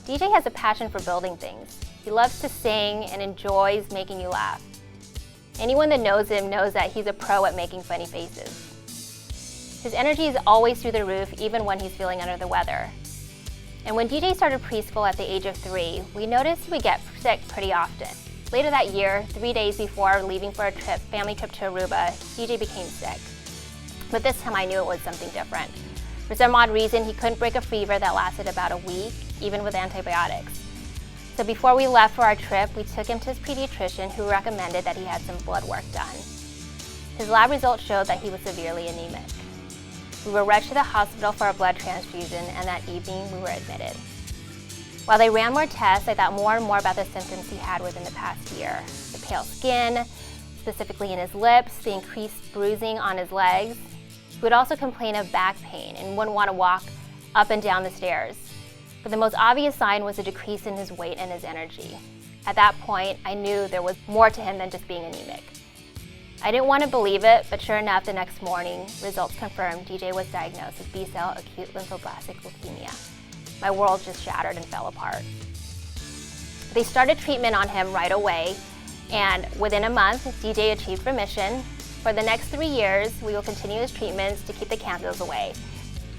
DJ has a passion for building things. He loves to sing and enjoys making you laugh. Anyone that knows him knows that he's a pro at making funny faces. His energy is always through the roof, even when he's feeling under the weather. And when DJ started preschool at the age of 3, we noticed he would get sick pretty often. Later that year, 3 days before leaving for a family trip to Aruba, DJ became sick. But this time I knew it was something different. For some odd reason, he couldn't break a fever that lasted about a week, even with antibiotics. So before we left for our trip, we took him to his pediatrician, who recommended that he had some blood work done. His lab results showed that he was severely anemic. We were rushed to the hospital for a blood transfusion, and that evening we were admitted. While they ran more tests, I thought more and more about the symptoms he had within the past year. The pale skin, specifically in his lips, the increased bruising on his legs. He would also complain of back pain and wouldn't want to walk up and down the stairs. But the most obvious sign was a decrease in his weight and his energy. At that point, I knew there was more to him than just being anemic. I didn't want to believe it, but sure enough, the next morning, results confirmed DJ was diagnosed with B-cell acute lymphoblastic leukemia. My world just shattered and fell apart. They started treatment on him right away, and within a month, DJ achieved remission. For the next 3 years, we will continue his treatments to keep the cancers away.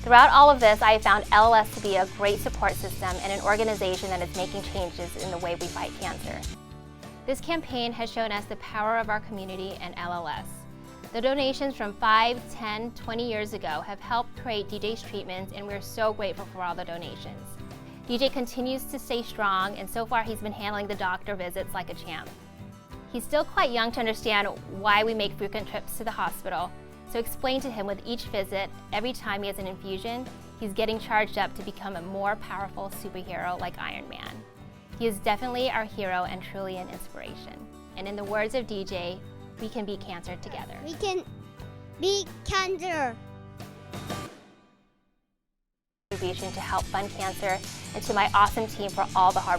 Throughout all of this, I have found LLS to be a great support system and an organization that is making changes in the way we fight cancer. This campaign has shown us the power of our community and LLS. The donations from 5, 10, 20 years ago have helped create DJ's treatments, and we're so grateful for all the donations. DJ continues to stay strong, and so far he's been handling the doctor visits like a champ. He's still quite young to understand why we make frequent trips to the hospital, so explain to him with each visit, every time he has an infusion, he's getting charged up to become a more powerful superhero like Iron Man. He is definitely our hero and truly an inspiration. And in the words of DJ, we can beat cancer together. We can beat cancer. Contribution to help fund cancer, and to my awesome team for all the hard